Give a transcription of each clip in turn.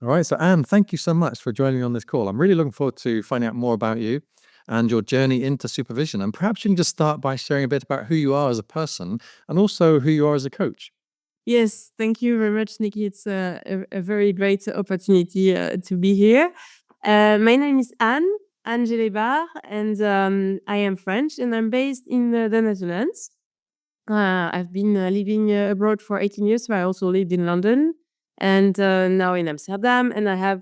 All right. So, Anne, thank you so much for joining me on this call. I'm really looking forward to finding out more about you and your journey into supervision. And perhaps you can just start by sharing a bit about who you are as a person and also who you are as a coach. Yes, thank you very much, Nikki. It's a very great opportunity to be here. My name is Anne Gelebart, and I am French, and I'm based in the Netherlands. I've been living abroad for 18 years, so I also lived in London and now in Amsterdam, and I have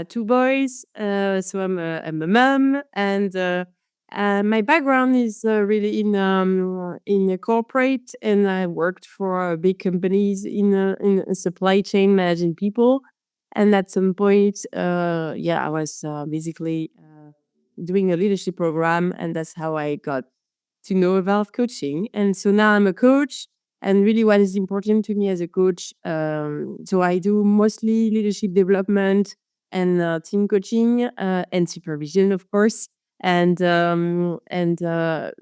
two boys. So I'm a mom, and my background is really in a corporate, and I worked for big companies in a supply chain managing people. And at some point, I was basically doing a leadership program, and that's how I got to know about coaching. And so now I'm a coach. And really, what is important to me as a coach, so I do mostly leadership development and team coaching and supervision, of course. And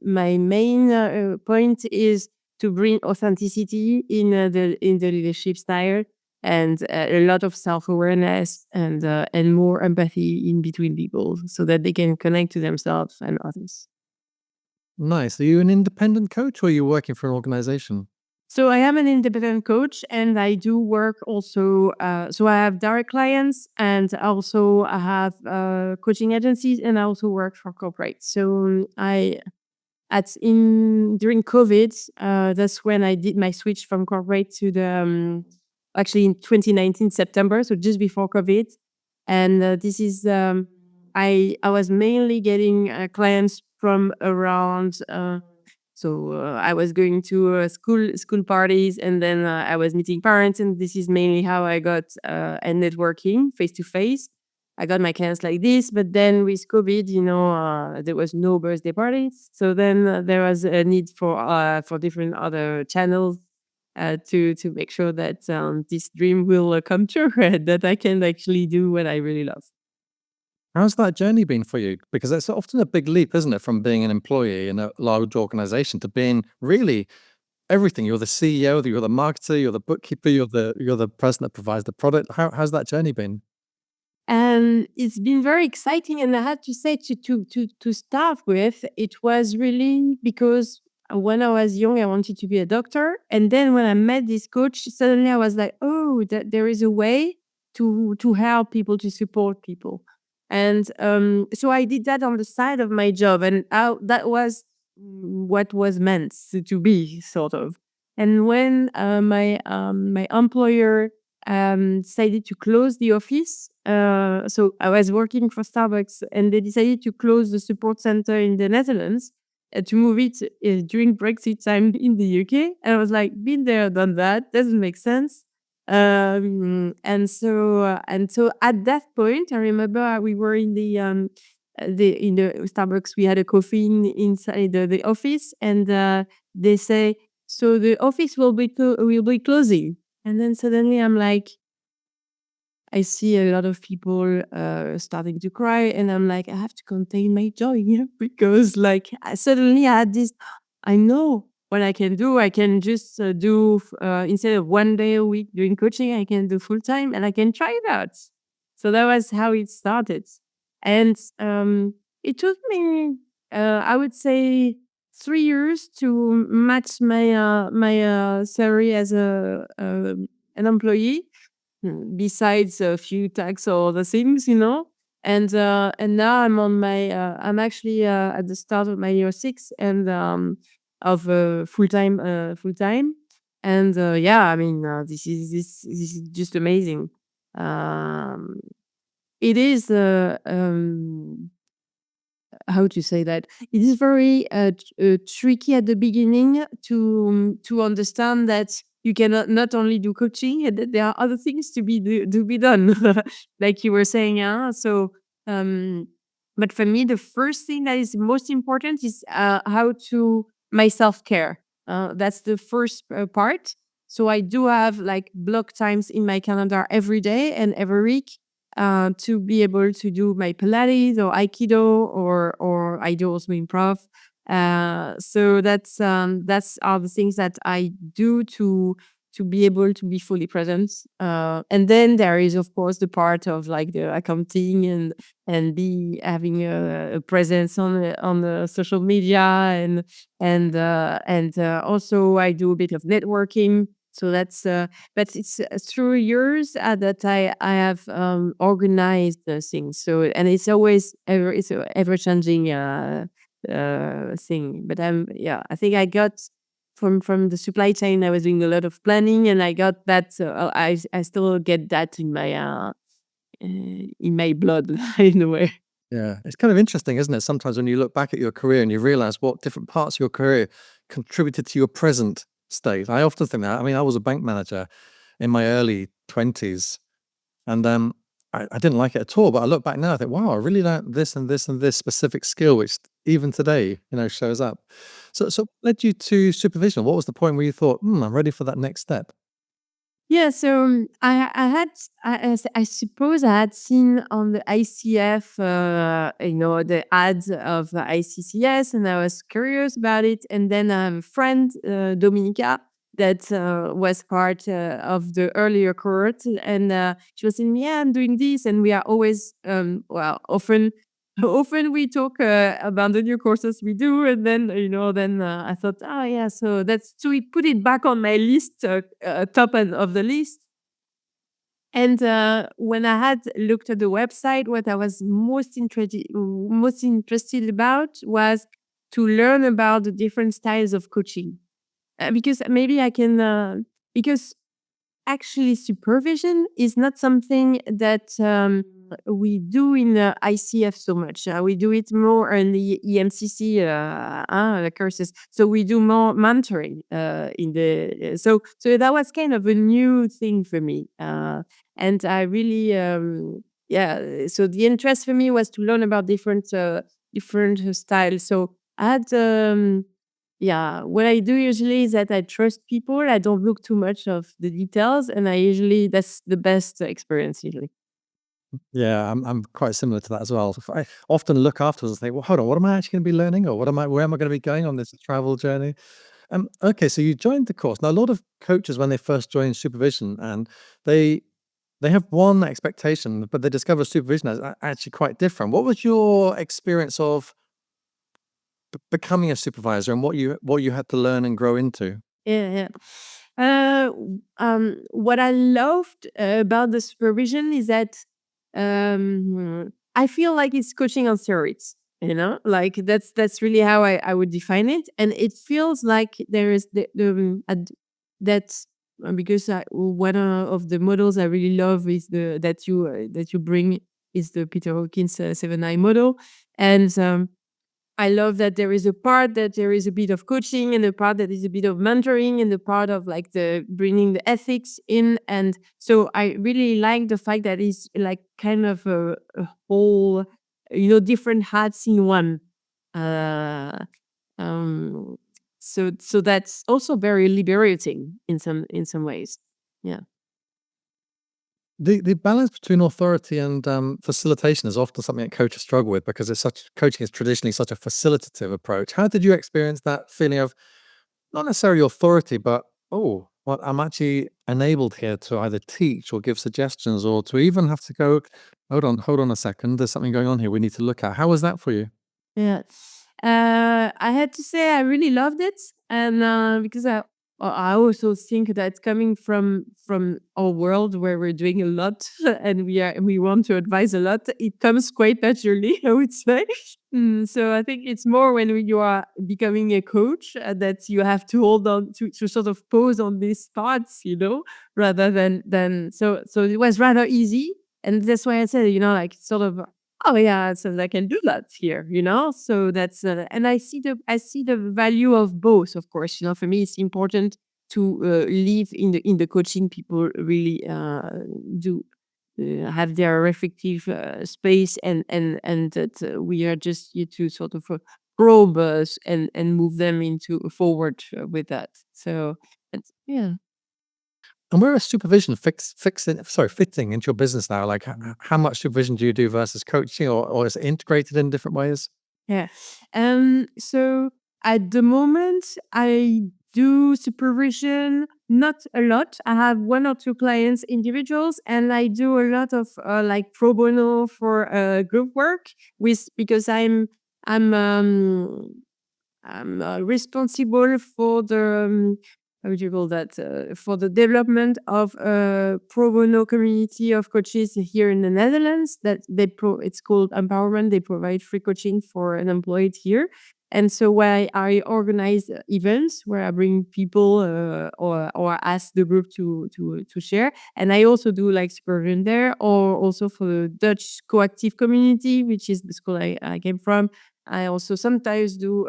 my main point is to bring authenticity in the leadership style and a lot of self awareness and more empathy in between people, so that they can connect to themselves and others. Nice. Are you an independent coach or are you working for an organization? So I am an independent coach, and I do work also. So I have direct clients, and also I have coaching agencies, and I also work for corporate. So I at in during COVID, that's when I did my switch from corporate to the actually in 2019 September, so just before COVID. And this is I was mainly getting clients from around. I was going to school parties, and then I was meeting parents, and this is mainly how I got and networking face to face. I got my clients like this, but then with COVID, there was no birthday parties, so then there was a need for different other channels to make sure that this dream will come true, that I can actually do what I really love. How's that journey been for you? Because it's often a big leap, isn't it, from being an employee in a large organization to being really everything. You're the CEO, you're the marketer, you're the bookkeeper, you're the person that provides the product. How's that journey been? And it's been very exciting. And I had to say to start with, it was really because when I was young, I wanted to be a doctor. And then when I met this coach, suddenly I was like, oh, that there is a way to help people, to support people. And so I did that on the side of my job. And that was what was meant to be, sort of. And when my employer decided to close the office. So I was working for Starbucks, and they decided to close the support center in the Netherlands to move it during Brexit time in the UK. And I was like, been there, done that. Doesn't make sense. And so at that point, I remember we were in the Starbucks. We had a coffee inside the office, and they say, so the office will be closing. And then suddenly I'm like, I see a lot of people starting to cry, and I'm like, I have to contain my joy here because, like, suddenly I had this. I know what I can do. I can just do instead of 1 day a week doing coaching, I can do full time, and I can try it out. So that was how it started, and it took me, I would say, 3 years to match my salary as an employee. Besides a few tax or other things, and now I'm actually at the start of my year six and of full time, and yeah, I mean, this is just amazing. Um, it is how to say that, it is very tricky at the beginning to understand that you cannot not only do coaching, and that there are other things to be done, like you were saying. Yeah. So um but for me, the first thing that is most important is how to my self-care. That's the first part. So I do have like block times in my calendar every day and every week to be able to do my Pilates or Aikido, or I do also improv. So that's are the things that I do to be able to be fully present. And then there is, of course, the part of like the accounting and be having a presence on the social media and also I do a bit of networking. So that's but it's through years that I have organized things. So and it's always it's a ever changing thing. But yeah, I think I got from the supply chain. I was doing a lot of planning, and I got that. I still get that in my blood in a way. Yeah, it's kind of interesting, isn't it? Sometimes when you look back at your career and you realize what different parts of your career contributed to your present state. I often think that. I mean, I was a bank manager in my early 20s, and I didn't like it at all. But I look back now, I think, wow, I really learned this and this and this specific skill, which even today, shows up. So what led you to supervision? What was the point where you thought, I'm ready for that next step? Yeah, so I had I suppose I had seen on the ICF, the ads of ICCS, and I was curious about it. And then I have a friend, Dominica, that was part of the earlier cohort, and she was saying, "Yeah, I'm doing this," and we are always, often. Often we talk about the new courses we do, and then I thought, oh yeah, so we put it back on my list, top end of the list. And when I had looked at the website, what I was most interested about was to learn about the different styles of coaching, because maybe I can because actually, supervision is not something that we do in ICF so much. We do it more in the EMCC the courses. So we do more mentoring in the. So that was kind of a new thing for me, and I really yeah. So the interest for me was to learn about different styles. So I had. Yeah, what I do usually is that I trust people. I don't look too much of the details, and I usually that's the best experience usually. Yeah, I'm quite similar to that as well. I often look afterwards and think, well, hold on, what am I actually going to be learning, or where am I going to be going on this travel journey? Okay, so you joined the course. Now, a lot of coaches, when they first join supervision, and they they have one expectation, but they discover supervision as actually quite different. What was your experience of becoming a supervisor, and what you had to learn and grow into? Yeah, yeah. What I loved about the supervision is that I feel like it's coaching on steroids. Like that's really how I would define it, and it feels like there is that's because one of the models I really love is the that you bring is the Peter Hawkins 7I model, and I love that there is a part that there is a bit of coaching and a part that is a bit of mentoring and the part of like the bringing the ethics in. And so I really like the fact that it's like kind of a whole, different hats in one. Uh, um, so that's also very liberating in some ways. Yeah. The balance between authority and facilitation is often something that coaches struggle with because coaching is traditionally such a facilitative approach. How did you experience that feeling of not necessarily authority, but oh, well, I'm actually enabled here to either teach or give suggestions or to even have to go, hold on a second, there's something going on here we need to look at. How was that for you? Yeah. I had to say I really loved it, and because I also think that coming from our world where we're doing a lot and we want to advise a lot, it comes quite naturally, I would say. So I think it's more when you are becoming a coach that you have to hold on to sort of pose on these thoughts, rather than so it was rather easy, and that's why I said, like sort of. Oh yeah, so I can do that here, So that's and I see the value of both, of course. For me, it's important to live in the coaching. People really do have their reflective space, and that we are just here to sort of probe us and move them into forward with that. So it's, yeah. And where is supervision fitting into your business now? Like, how much supervision do you do versus coaching, or is it integrated in different ways? Yeah. So at the moment, I do supervision not a lot. I have one or two clients, individuals, and I do a lot of like pro bono for group work with because I'm responsible for the how do you call that for the development of a pro bono community of coaches here in the Netherlands. That it's called Empowerment. They provide free coaching for unemployed here. And so where I organize events where I bring people or ask the group to share, and I also do like supervision there, or also for the Dutch coactive community, which is the school I came from. I also sometimes do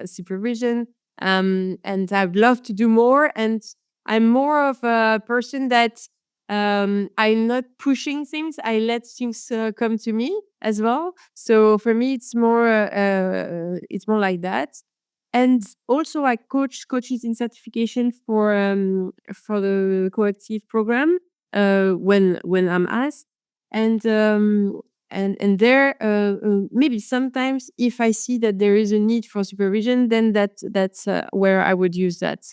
supervision, and I'd love to do more. And I'm more of a person that I'm not pushing things. I let things come to me as well. So for me, it's more like that. And also, I coach coaches in certification for the coactive program when I'm asked. And and there maybe sometimes if I see that there is a need for supervision, then that's where I would use that,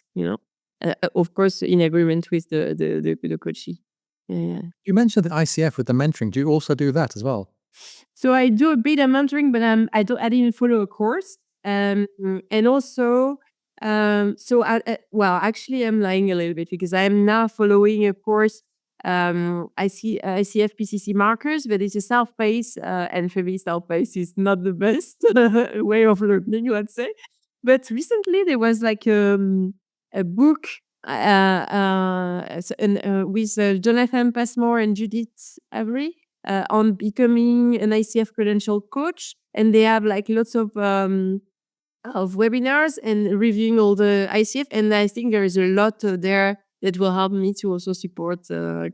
of course in agreement with the coachee. Yeah. You mentioned the ICF with the mentoring. Do you also do that as well? So I do a bit of mentoring, but I didn't follow a course. And also, well, actually, I'm lying a little bit because I'm now following a course. ICF PCC markers, but it's a self-paced, and for me, self-paced is not the best way of learning, let's say. But recently, there was like a book with Jonathan Passmore and Judith Avery on becoming an ICF credential coach, and they have like lots of webinars and reviewing all the ICF. And I think there is a lot there that will help me to also support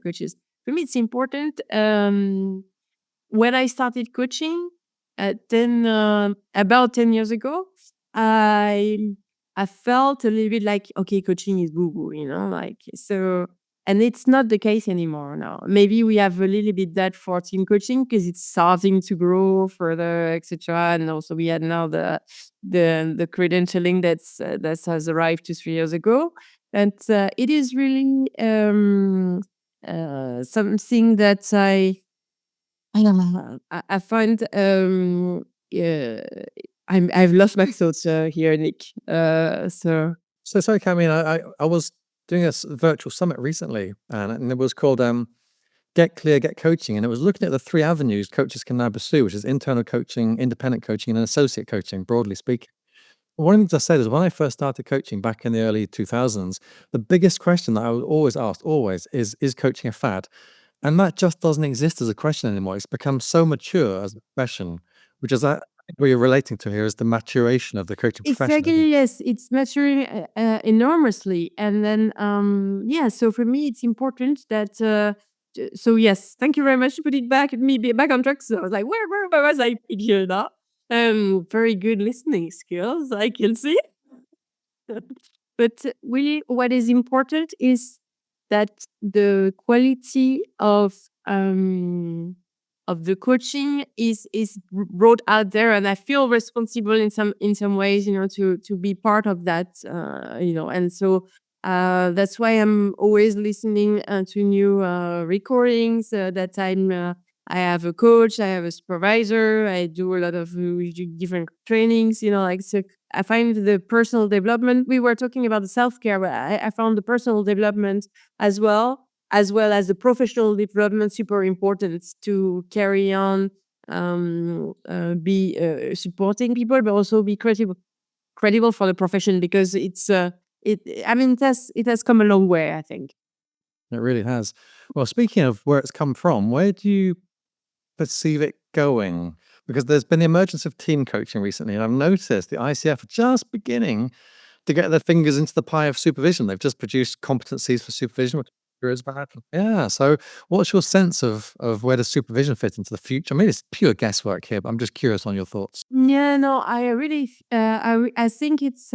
coaches. For me, it's important. When I started coaching, about 10 years ago, I I felt a little bit like, okay, coaching is woo woo, like so. And it's not the case anymore now. Maybe we have a little bit that for team coaching because it's starting to grow further, etc. And also we had now the credentialing that has arrived 2 3 years ago, and it is really something that I don't know. I find yeah, I've lost my thoughts here, Nick. So So sorry, Camille. I was doing a virtual summit recently, and it was called Get Clear, Get Coaching, and it was looking at the three avenues coaches can now pursue, which is internal coaching, independent coaching, and associate coaching, broadly speaking. One of the things I said is when I first started coaching back in the early 2000s, the biggest question that I was always asked, always, is coaching a fad? And that just doesn't exist as a question anymore. It's become so mature as a profession, which is I think what you're relating to here is the maturation of the coaching profession, isn't exactly, yes, it's maturing enormously. And then yeah, so for me, it's important that. So yes, thank you very much to put it back me back on track. So I was like, where was I here now? Very good listening skills, I can see. But really, what is important is that the quality of the coaching is brought out there, and I feel responsible in some ways, to be part of that, and so that's why I'm always listening to new recordings. That I have a coach, I have a supervisor, I do a lot of different trainings, like so I find the personal development. We were talking about the self-care, but I found the personal development as well as the professional development super important to carry on, be supporting people, but also be credible for the profession because it has come a long way, I think. it? It really has. Well, speaking of where it's come from, where do you perceive it going? Because there's been the emergence of team coaching recently, and I've noticed the ICF are just beginning to get their fingers into the pie of supervision. They've just produced competencies for supervision, which is bad. Yeah. So, what's your sense of where does supervision fit into the future? I mean, it's pure guesswork here, but I'm just curious on your thoughts. Yeah, no, I really, I think it's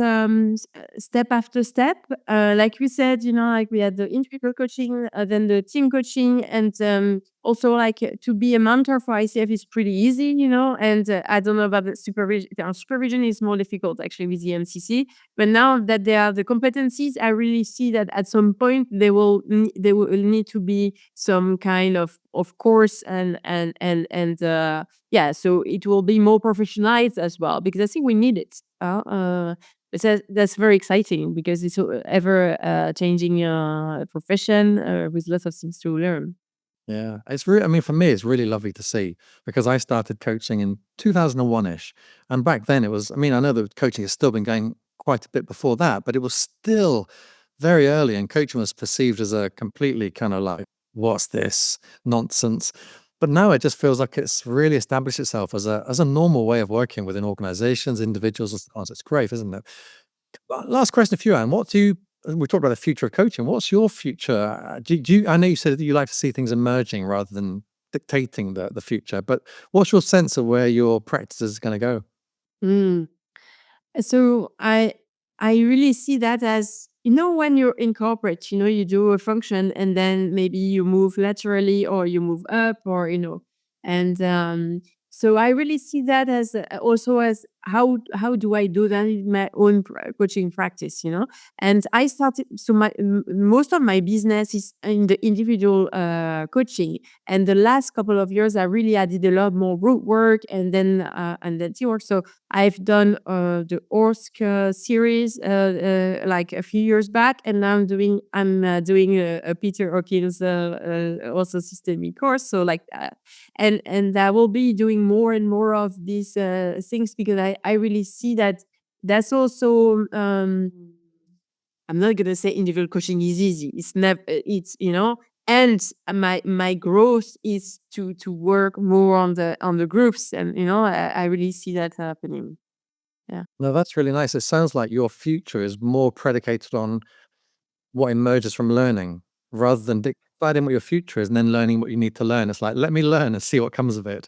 step after step. Like we said, like we had the individual coaching, then the team coaching, and also like to be a mentor for ICF is pretty easy, you know. And I don't know about the supervision. Supervision is more difficult actually with the MCC. But now that they are the competencies, I really see that at some point they will need to be some kind of course and yeah, so it will be more professionalized as well because I think we need it. But that's very exciting because it's a ever changing profession with lots of things to learn. Yeah, it's really, I mean, for me, it's really lovely to see because I started coaching in 2001-ish. And back then it was, I mean, I know that coaching has still been going quite a bit before that, but it was still very early and coaching was perceived as a completely kind of like, what's this nonsense? But now it just feels like it's really established itself as a normal way of working within organizations, individuals, and so on. So it's great, isn't it? Last question for you, Anne. What do you we talked about the future of coaching. What's your future? Do you I know you said that you like to see things emerging rather than dictating the future, but what's your sense of where your practice is gonna go? Mm. So I really see that as, you know, when you're in corporate, you know, you do a function and then maybe you move laterally or you move up or, you know, and so I really see that as also as how do I do that in my own coaching practice, you know? And I started, so most of my business is in the individual coaching, and the last couple of years I really added a lot more group work and then teamwork. So I've done the ORSC series like a few years back, and now I'm doing a Peter Hawkins also systemic course. So like, and I will be doing more and more of these things because I really see that that's also I'm not gonna say individual coaching is easy. It's never. It's, you know, and my growth is to work more on the groups, and you know, I really see that happening. Yeah. No, that's really nice. It sounds like your future is more predicated on what emerges from learning rather than deciding what your future is and then learning what you need to learn. It's like, let me learn and see what comes of it.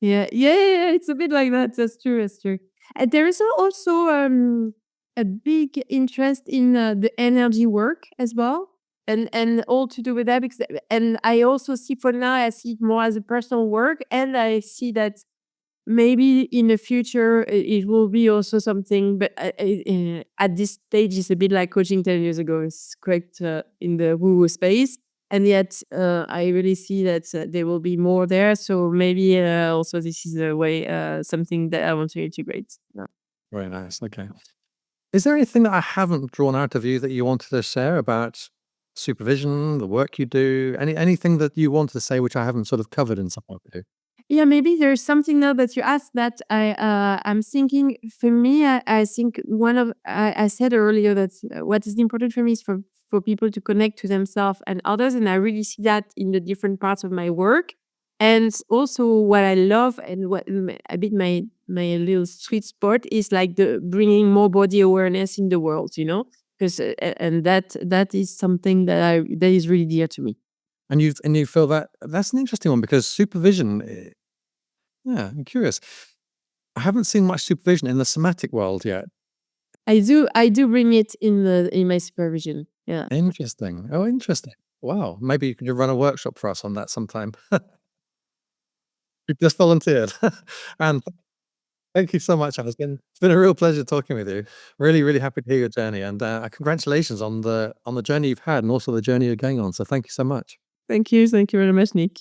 Yeah, yeah, yeah, yeah, it's a bit like that. That's true. That's true. And there is also a big interest in the energy work as well, and all to do with that. Because, and I also see for now, I see it more as a personal work, and I see that maybe in the future it will be also something. But at this stage, it's a bit like coaching 10 years ago. It's quite in the woo-woo space. And yet, I really see that there will be more there. So maybe also this is a way, something that I want to integrate. Yeah. Very nice. Okay. Is there anything that I haven't drawn out of you that you wanted to share about supervision, the work you do, anything that you wanted to say which I haven't sort of covered in some way with you? Yeah, maybe there's something now that you asked that I'm thinking. For me, I think one of I said earlier that what is important for me is for people to connect to themselves and others, and I really see that in the different parts of my work. And also, what I love and what a bit my little sweet spot is like the bringing more body awareness in the world, you know, because and that is something that is really dear to me. And you feel that that's an interesting one because supervision, yeah, I'm curious. I haven't seen much supervision in the somatic world yet. I do bring it in my supervision. Yeah. Interesting. Oh, interesting. Wow. Maybe you could run a workshop for us on that sometime. You've just volunteered. And thank you so much, Anne. It's been a real pleasure talking with you. Really, really happy to hear your journey, and congratulations on the journey you've had, and also the journey you're going on. So thank you so much. Thank you. Thank you very much, Nick.